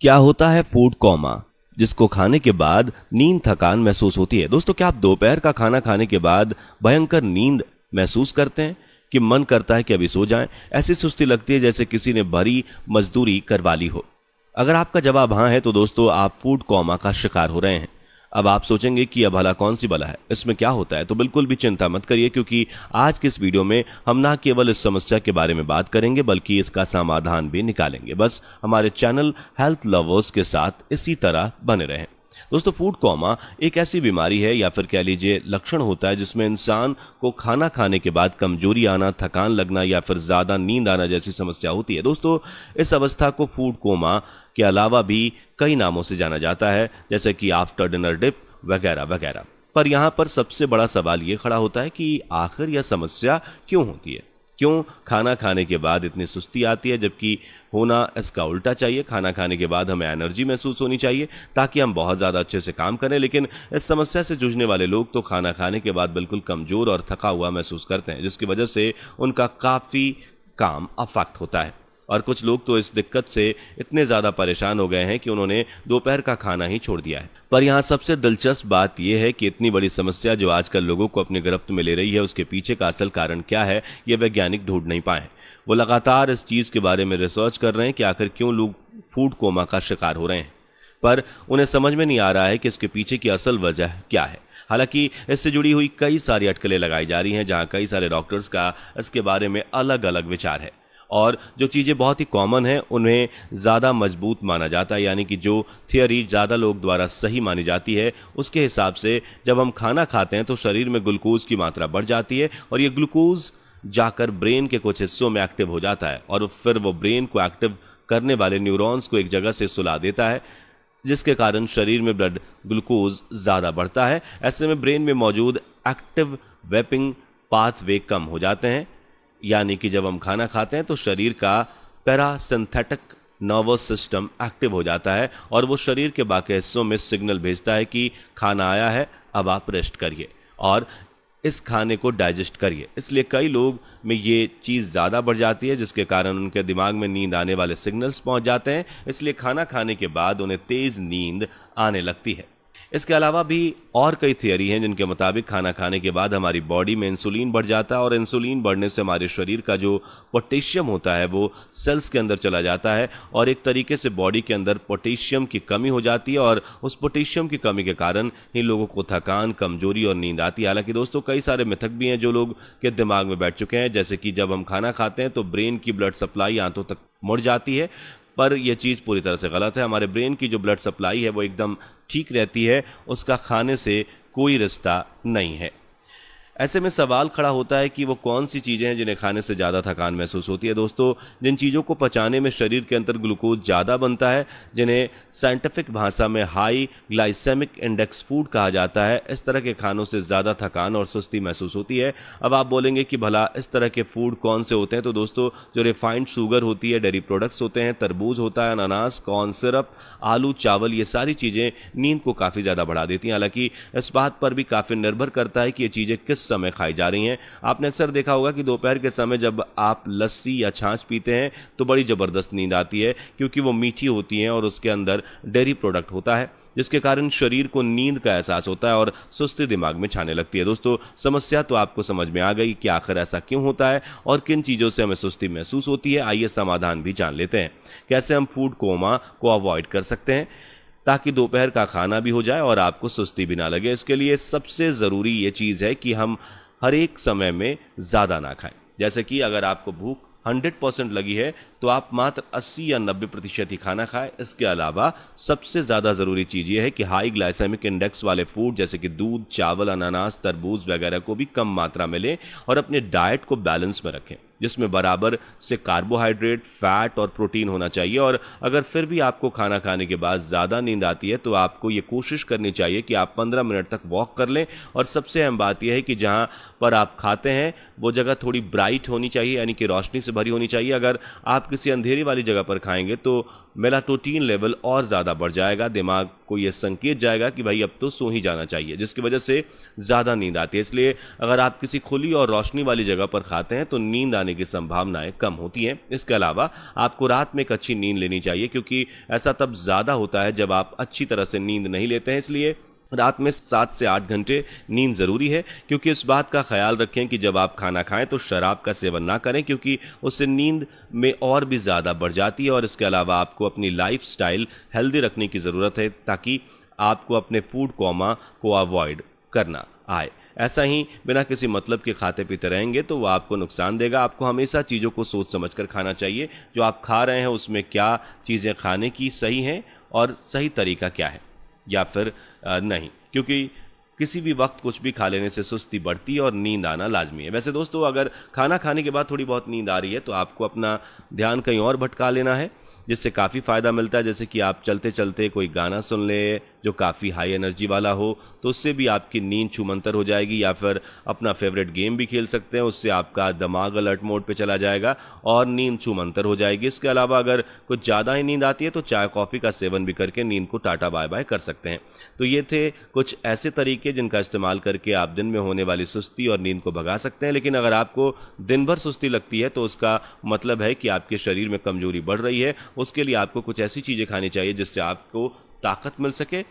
क्या होता है फूड कोमा, जिसको खाने के बाद नींद थकान महसूस होती है। दोस्तों, क्या आप दोपहर का खाना खाने के बाद भयंकर नींद महसूस करते हैं कि मन करता है कि अभी सो जाएं? ऐसी सुस्ती लगती है जैसे किसी ने भारी मजदूरी करवा ली हो। अगर आपका जवाब हाँ है तो दोस्तों आप फूड कोमा का शिकार हो रहे हैं। अब आप सोचेंगे कि यह भला कौन सी बला है, इसमें क्या होता है? तो बिल्कुल भी चिंता मत करिए, क्योंकि आज की इस वीडियो में हम ना केवल इस समस्या के बारे में बात करेंगे बल्कि इसका समाधान भी निकालेंगे। बस हमारे चैनल हेल्थ लवर्स के साथ इसी तरह बने रहें। दोस्तों, फूड कोमा एक ऐसी बीमारी है या फिर कह लीजिए लक्षण होता है जिसमें इंसान को खाना खाने के बाद कमजोरी आना, थकान लगना या फिर ज्यादा नींद आना जैसी समस्या होती है। दोस्तों, इस अवस्था को फूड कोमा के अलावा भी कई नामों से जाना जाता है, जैसे कि आफ्टर डिनर डिप वगैरह वगैरह। पर यहाँ पर सबसे बड़ा सवाल ये खड़ा होता है कि आखिर यह समस्या क्यों होती है? क्यों खाना खाने के बाद इतनी सुस्ती आती है, जबकि होना इसका उल्टा चाहिए। खाना खाने के बाद हमें एनर्जी महसूस होनी चाहिए ताकि हम बहुत ज़्यादा अच्छे से काम करें। लेकिन इस समस्या से जूझने वाले लोग तो खाना खाने के बाद बिल्कुल कमज़ोर और थका हुआ महसूस करते हैं, जिसकी वजह से उनका काफ़ी काम अफेक्ट होता है। और कुछ लोग तो इस दिक्कत से इतने ज़्यादा परेशान हो गए हैं कि उन्होंने दोपहर का खाना ही छोड़ दिया है। पर यहाँ सबसे दिलचस्प बात यह है कि इतनी बड़ी समस्या जो आजकल लोगों को अपने गिरफ्त में ले रही है, उसके पीछे का असल कारण क्या है, ये वैज्ञानिक ढूंढ नहीं पाए। वो लगातार इस चीज़ के बारे में रिसर्च कर रहे हैं कि आखिर क्यों लोग फूड कोमा का शिकार हो रहे हैं, पर उन्हें समझ में नहीं आ रहा है कि इसके पीछे की असल वजह क्या है। हालांकि इससे जुड़ी हुई कई सारी अटकलें लगाई जा रही हैं, जहां कई सारे डॉक्टर्स का इसके बारे में अलग अलग विचार है। और जो चीज़ें बहुत ही कॉमन हैं उन्हें ज़्यादा मजबूत माना जाता है, यानी कि जो थियोरी ज़्यादा लोग द्वारा सही मानी जाती है उसके हिसाब से जब हम खाना खाते हैं तो शरीर में ग्लूकोज की मात्रा बढ़ जाती है और ये ग्लूकोज जाकर ब्रेन के कुछ हिस्सों में एक्टिव हो जाता है और फिर वो ब्रेन को एक्टिव करने वाले न्यूरॉन्स को एक जगह से सुला देता है, जिसके कारण शरीर में ब्लड ग्लूकोज ज़्यादा बढ़ता है। ऐसे में ब्रेन में मौजूद एक्टिव वेपिंग पाथवे कम हो जाते हैं, यानी कि जब हम खाना खाते हैं तो शरीर का पैरासिम्पैथिक नर्वस सिस्टम एक्टिव हो जाता है और वो शरीर के बाकी हिस्सों में सिग्नल भेजता है कि खाना आया है, अब आप रेस्ट करिए और इस खाने को डाइजेस्ट करिए। इसलिए कई लोग में ये चीज़ ज़्यादा बढ़ जाती है, जिसके कारण उनके दिमाग में नींद आने वाले सिग्नल्स पहुंच जाते हैं। इसलिए खाना खाने के बाद उन्हें तेज़ नींद आने लगती है। इसके अलावा भी और कई थियरी हैं जिनके मुताबिक खाना खाने के बाद हमारी बॉडी में इंसुलिन बढ़ जाता है और इंसुलिन बढ़ने से हमारे शरीर का जो पोटेशियम होता है वो सेल्स के अंदर चला जाता है और एक तरीके से बॉडी के अंदर पोटेशियम की कमी हो जाती है और उस पोटेशियम की कमी के कारण ही लोगों को थकान, कमजोरी और नींद आती है। हालांकि दोस्तों, कई सारे मिथक भी हैं जो लोग के दिमाग में बैठ चुके हैं, जैसे कि जब हम खाना खाते हैं तो ब्रेन की ब्लड सप्लाई आंतों तक मुड़ जाती है, पर यह चीज़ पूरी तरह से गलत है। हमारे ब्रेन की जो ब्लड सप्लाई है वो एकदम ठीक रहती है, उसका खाने से कोई रिश्ता नहीं है। ऐसे में सवाल खड़ा होता है कि वो कौन सी चीज़ें हैं जिन्हें खाने से ज़्यादा थकान महसूस होती है। दोस्तों, जिन चीज़ों को पचाने में शरीर के अंदर ग्लूकोज ज़्यादा बनता है, जिन्हें साइंटिफिक भाषा में हाई ग्लाइसेमिक इंडेक्स फूड कहा जाता है, इस तरह के खानों से ज़्यादा थकान और सुस्ती महसूस होती है। अब आप बोलेंगे कि भला इस तरह के फूड कौन से होते हैं? तो दोस्तों, जो रिफाइंड शुगर होती है, डेयरी प्रोडक्ट्स होते हैं, तरबूज होता है, अनानास, कॉर्न सिरप, आलू, चावल, ये सारी चीज़ें नींद को काफ़ी ज़्यादा बढ़ा देती हैं। हालांकि इस बात पर भी काफ़ी निर्भर करता है कि ये चीज़ें किस समय खाई जा रही हैं। आपने अक्सर देखा होगा कि दोपहर के समय जब आप लस्सी या छाछ पीते हैं तो बड़ी ज़बरदस्त नींद आती है, क्योंकि वो मीठी होती हैं और उसके अंदर डेयरी प्रोडक्ट होता है, जिसके कारण शरीर को नींद का एहसास होता है और सुस्ती दिमाग में छाने लगती है। दोस्तों, समस्या तो आपको समझ में आ गई कि आखिर ऐसा क्यों होता है और किन चीज़ों से हमें सुस्ती महसूस होती है। आइए समाधान भी जान लेते हैं। कैसे हम फूड कोमा को अवॉइड कर सकते हैं ताकि दोपहर का खाना भी हो जाए और आपको सुस्ती भी ना लगे। इसके लिए सबसे ज़रूरी ये चीज़ है कि हम हर एक समय में ज़्यादा ना खाएं। जैसे कि अगर आपको भूख 100% लगी है तो आप मात्र 80 या 90% ही खाना खाएं। इसके अलावा सबसे ज़्यादा ज़रूरी चीज़ ये है कि हाई ग्लाइसेमिक इंडेक्स वाले फूड जैसे कि दूध, चावल, अनानास, तरबूज वगैरह को भी कम मात्रा में लें और अपने डाइट को बैलेंस में रखें, जिसमें बराबर से कार्बोहाइड्रेट, फैट और प्रोटीन होना चाहिए। और अगर फिर भी आपको खाना खाने के बाद ज़्यादा नींद आती है तो आपको ये कोशिश करनी चाहिए कि आप 15 मिनट तक वॉक कर लें। और सबसे अहम बात यह है कि जहाँ पर आप खाते हैं वो जगह थोड़ी ब्राइट होनी चाहिए, यानी कि रोशनी से भरी होनी चाहिए। अगर आप किसी अंधेरी वाली जगह पर खाएंगे तो मेलाटोनिन लेवल और ज़्यादा बढ़ जाएगा, दिमाग को ये संकेत जाएगा कि भाई अब तो सो ही जाना चाहिए, जिसकी वजह से ज़्यादा नींद आती है। इसलिए अगर आप किसी खुली और रोशनी वाली जगह पर खाते हैं तो नींद आने की संभावनाएं कम होती हैं। इसके अलावा आपको रात में एक अच्छी नींद लेनी चाहिए, क्योंकि ऐसा तब ज़्यादा होता है जब आप अच्छी तरह से नींद नहीं लेते हैं। इसलिए रात में 7 से 8 घंटे नींद ज़रूरी है, क्योंकि इस बात का ख्याल रखें कि जब आप खाना खाएं तो शराब का सेवन ना करें, क्योंकि उससे नींद में और भी ज़्यादा बढ़ जाती है। और इसके अलावा आपको अपनी लाइफ स्टाइल हेल्दी रखने की ज़रूरत है, ताकि आपको अपने फूड कोमा को अवॉइड करना आए। ऐसा ही बिना किसी मतलब के खाते पीते रहेंगे तो वो आपको नुकसान देगा। आपको हमेशा चीज़ों को सोच समझ कर खाना चाहिए। जो आप खा रहे हैं उसमें क्या चीज़ें खाने की सही हैं और सही तरीका क्या है, या फिर नहीं, क्योंकि किसी भी वक्त कुछ भी खा लेने से सुस्ती बढ़ती है और नींद आना लाजमी है। वैसे दोस्तों, अगर खाना खाने के बाद थोड़ी बहुत नींद आ रही है तो आपको अपना ध्यान कहीं और भटका लेना है, जिससे काफ़ी फ़ायदा मिलता है। जैसे कि आप चलते चलते कोई गाना सुन लें जो काफ़ी हाई एनर्जी वाला हो, तो उससे भी आपकी नींद छूमंतर हो जाएगी। या फिर अपना फेवरेट गेम भी खेल सकते हैं, उससे आपका दिमाग अलर्ट मोड पे चला जाएगा और नींद छूमंतर हो जाएगी। इसके अलावा अगर कुछ ज़्यादा ही नींद आती है तो चाय कॉफ़ी का सेवन भी करके नींद को टाटा बाय बाय कर सकते हैं। तो ये थे कुछ ऐसे तरीके जिनका इस्तेमाल करके आप दिन में होने वाली सुस्ती और नींद को भगा सकते हैं। लेकिन अगर आपको दिन भर सुस्ती लगती है तो उसका मतलब है कि आपके शरीर में कमजोरी बढ़ रही है। उसके लिए आपको कुछ ऐसी चीज़ें खानी चाहिए जिससे आपको ताकत मिल सके